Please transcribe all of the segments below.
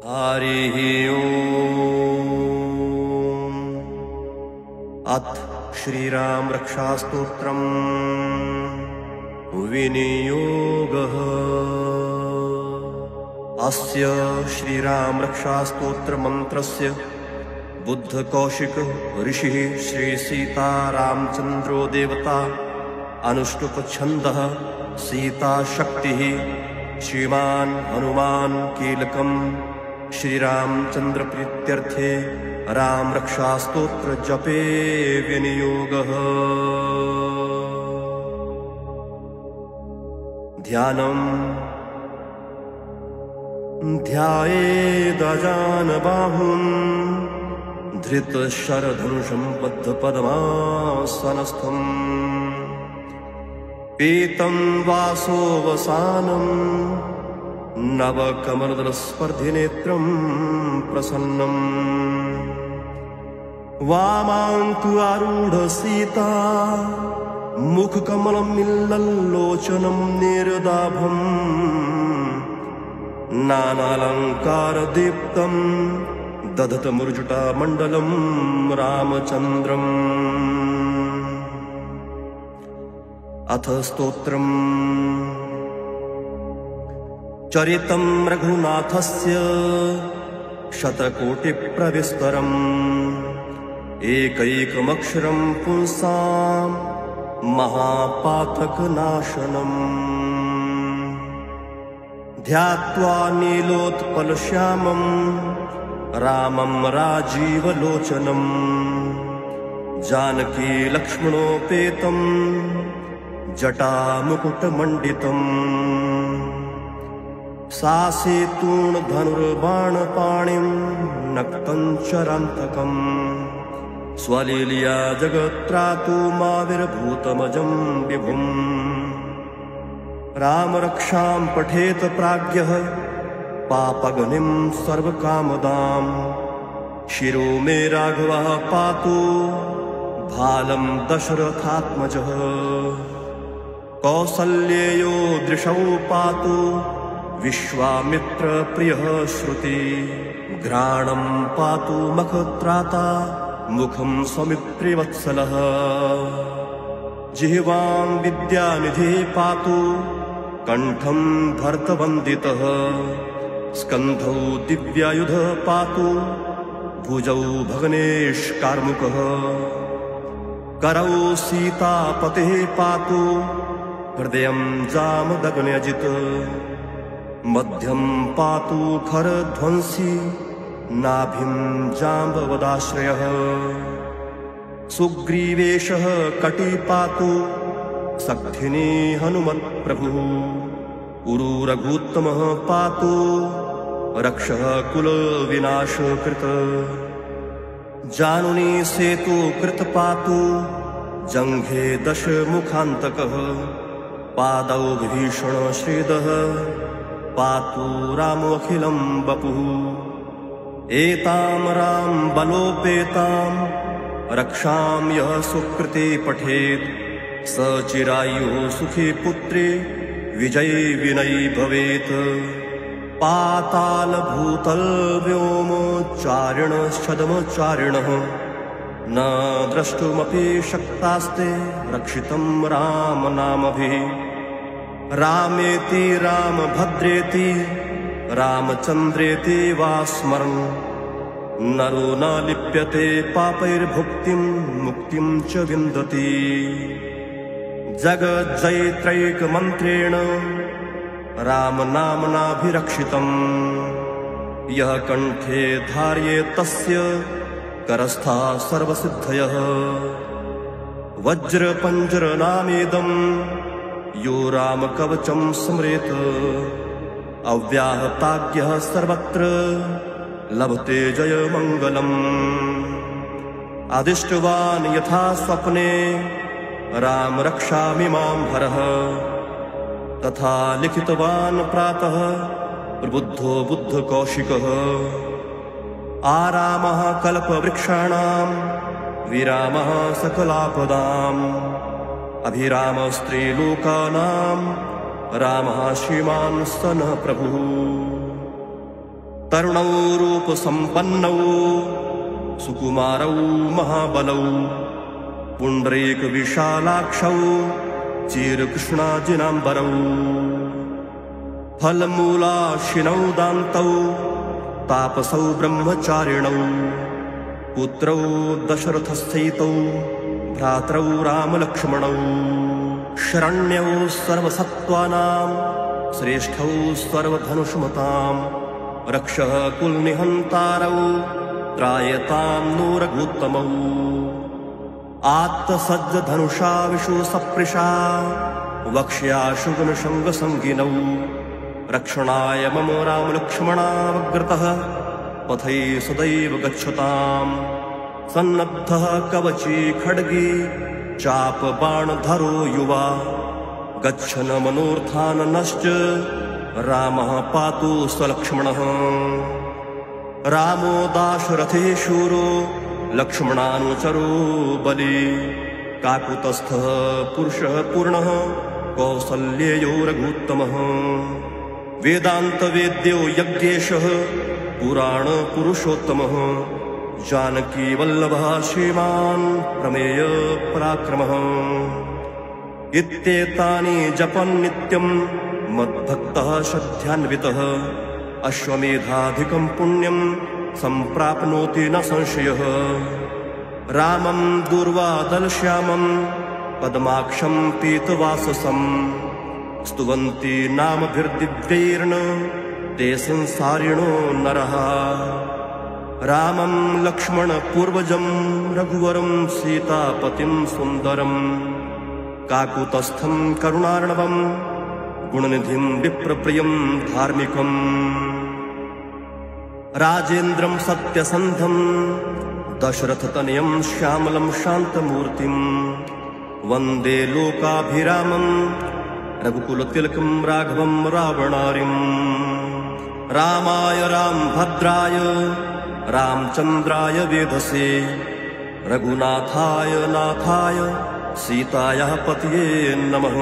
हरिः ओम्। अथ श्रीराम रक्षास्तोत्रम् विनियोगः। अस्य श्रीराम रक्षास्तोत्र मंत्रस्य बुद्धकौशिक ऋषिः श्री सीतारामचंद्रो देवता अनुष्टुप छन्दः सीता शक्तिः श्रीमान हनुमान कीलकम श्रीरामचंद्र प्रीत्यर्थे राम रक्षा स्तोत्र जपे विनियोगः। ध्यानम् ध्यायेदजानबाहुं धृतशरधनुषं बद्धपद्मासनस्थम् पीतं वासोवसानं नवकमलदलस्पर्धिनेत्रं प्रसन्नम् वामान्तु आरूढसीता मुखकमलमिल्लल्लोचनं निरदाभम् नानालङ्कारदीप्तं दधतमुर्जुटामण्डलं रामचन्द्रम्। अथ स्तोत्रम्। चरितं रघुनाथस्य शतकोटिप्रविस्तरम् एकैकमक्षरं पुंसां महापातकनाशनम् ध्यात्वा नीलोत्पलश्यामं रामं राजीवलोचनं जानकी लक्ष्मणोपेतं जटामुकुटमण्डितम् सासेतूर्णधनुर्बाणपाणिं नक्तं चरान्तकम् स्वलीलया जगत्त्रातुमाविर्भूतमजं विभुम् रामरक्षां पठेत प्राज्ञः पापगनिं सर्वकामदां शिरो मे राघवः पातु भालं दशरथात्मजः कौसल्येयो दृशौ पातु विश्वामित्रप्रियः श्रुति घ्राणं पातु मखत्राता मुखं सौमित्रिवत्सलः जिह्वां विद्यानिधिः पातु कण्ठं भरतवन्दितः स्कन्धौ दिव्यायुधः पातु भुजौ भगनेशकार्मुकः करौ सीतापतेः पातु हृदयं जामदग्न्यजित् मध्यं पातु खरध्वंसी नाभिं जाम्बवदाश्रयः सुग्रीवेशः कटी पातु सक्थिनी हनुमत्प्रभुः उरुरघुत्तमः पातु रक्षः कुलविनाशकृत् जानुनी सेतुकृत पातु जङ्घे दशमुखान्तकः पादौ विभीषण श्रीदः पातु रामोऽखिलं वपुः एतां राम बलोपेतां रक्षां यः सुकृते पठेत् स चिरायुः सुखी पुत्रे विजयी विनयी भवेत् पाताल भूतल व्योमचारिणश्छदमचारिणः न द्रष्टुमपि शक्तास्ते रक्षितं रामनामभिः रामेति रामभद्रेति रामचन्द्रेति वा स्मरन् नरो न लिप्यते पापैर्भुक्तिं मुक्तिं च विन्दति जगज्जयित्रैकमन्त्रेण रामनाम्नाभिरक्षितम् यः कण्ठे धार्ये तस्य करस्था सर्वसिद्धयः वज्रपञ्जरनामेदं यो रामकवचं स्मरेत् अव्याहताज्ञः सर्वत्र लभते जयमङ्गलम् आदिष्टवान् यथा स्वप्ने राम रक्षामि मां हरः तथा लिखितवान् प्रातः प्रबुद्धो बुद्धकौशिकः आरामः कल्पवृक्षाणां विरामः सकलापदाम् अभिरामस्त्रीलोकानां रामः श्रीमान् स नः प्रभुः। तरुणौ रूपसम्पन्नौ सुकुमारौ महाबलौ पुण्डरीकविशालाक्षौ चिरकृष्णाजिनाम्बरौ फलमूलाशिनौ दान्तौ तापसौ ब्रह्मचारिणौ पुत्रौ दशरथस्थैतौ भ्रातरौ रामलक्ष्मणौ शरण्यौ सर्वसत्त्वानां श्रेष्ठौ सर्वधनुष्मतां रक्षः कुलनिहन्तारौ त्रायतां नो रघुत्तमौ आत्तसज्जधनुषा विशुसप्रिषा वक्ष्याशुगुणशङ्गसङ्गिनौ रक्षणाय मम रामलक्ष्मणावग्रतः पथै सदैव गच्छताम् सन्नद्धः कवची खड्गी चापबाणधरो युवा गच्छन् मनोर्थाननश्च रामः पातु स्वलक्ष्मणः रामो दाशरथे शूरो लक्ष्मणानुचरो बली काकुतस्थः पुरुषः पूर्णः कौसल्येयो रघुत्तमः वेदान्तवेद्यो यज्ञेशः पुराणपुरुषोत्तमः जानकीवल्लभः श्रीमान् प्रमेय पराक्रमः इत्येतानि जपन् नित्यं मद्भक्तः श्रद्धान्वितः अश्वमेधाधिकं पुण्यं सम्प्राप्नोति न संशयः रामं दूर्वादलश्यामं पद्माक्षं पीतवाससं स्तुवन्ति नामभिर्दिव्यैर्न ते संसारिणो नरः रामं लक्ष्मणपूर्वजं रघुवरं सीतापतिं सुन्दरं काकुतस्थं करुणार्णवं गुणनिधिं विप्रप्रियं धार्मिकम् राजेन्द्रं सत्यसन्धं दशरथतनयं श्यामलं शान्तमूर्तिं वन्दे लोकाभिरामं रघुकुलतिलकं राघवं रावणारिं रामाय रामभद्राय रामचन्द्राय वेधसे रघुनाथाय नाथाय सीतायाः पतये नमः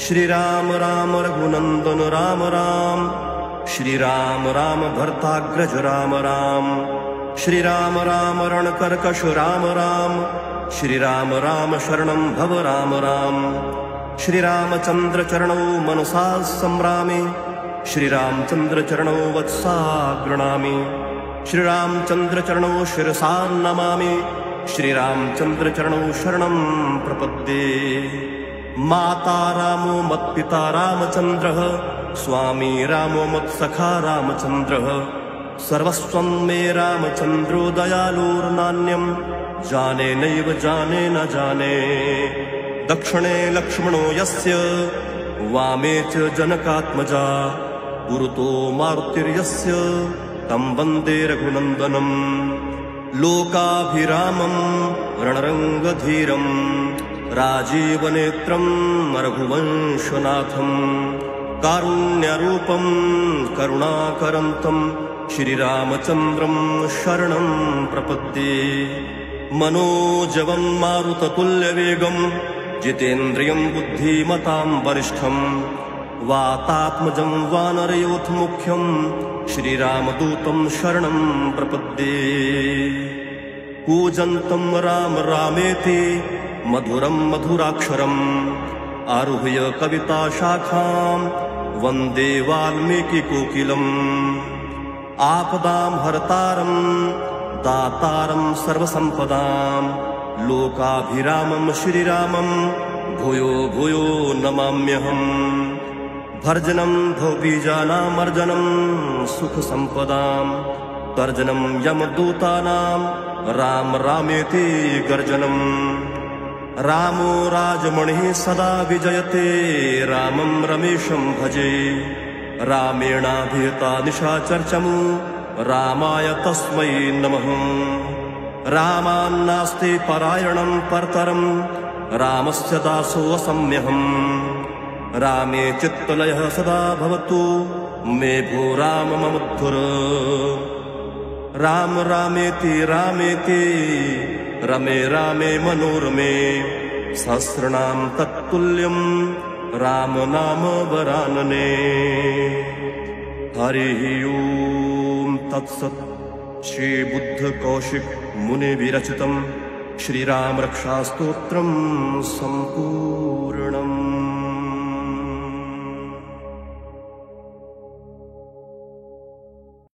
श्रीराम राम रघुनन्दन राम राम श्रीराम राम भर्ताग्रज राम राम श्रीराम राम रणकर्कश राम राम श्रीराम राम शरणं भव राम राम श्रीरामचन्द्र चरणौ मनसा संभ्रामि श्रीरामचन्द्र चरणौ वत्सा गृणामि श्रीरामचन्द्र चरणौ शिरसा नमामि श्रीरामचन्द्र चरणौ शरणं प्रपद्ये माता रामो मत्पिता रामचन्द्रः स्वामी रामो मत्सखा रामचन्द्रः सर्वस्वं मे रामचन्द्रो दयालुर्नान्यं जाने नैव जाने न जाने दक्षिणे लक्ष्मणो यस्य वामे च जनकात्मजा पुरतो मारुतिर्यस्य तं वन्दे रघुनन्दनं लोकाभिरामं रणरङ्गधीरं राजीवनेत्रं रघुवंशनाथं कारुण्यरूपं करुणाकरन्तं श्रीरामचन्द्रं शरणं प्रपद्ये मनोजवं मारुततुल्यवेगं जितेन्द्रियं बुद्धिमतां वरिष्ठं वातात्मजं वानरयोथमुख्यं श्रीरामदूतं शरणं प्रपद्ये कूजन्तं राम रामेति मधुरं मधुराक्षरम् आरुह्य कविताशाखां वन्दे वाल्मीकिकोकिलम् आपदां हरतारं दातारं सर्वसम्पदां लोकाभिरामं श्रीरामं भूयो भूयो नमाम्यहम् भर्जनं भवबीजानामर्जनं सुखसम्पदां तर्जनं यमदूतानां राम रामेति गर्जनम् रामो राजमणिः सदा विजयते रामं रमेशं भजे रामेणाभिहिता निशाचर्चमु रामाय तस्मै नमः रामान्नास्ति परायणं परतरं रामस्य दासोऽसम्यहम् रामे चित्तलयः सदा भवतु मे भो राम ममुद्धर राम रामेति रामेति रमे रामे मनोरमे सहस्रनाम तत्तुल्यं राम नाम वरानने हरिः ओम् तत्सत्। श्रीबुद्धकौशिक मुनिविरचितं श्रीरामरक्षास्तोत्रं सम्पूर्णम्।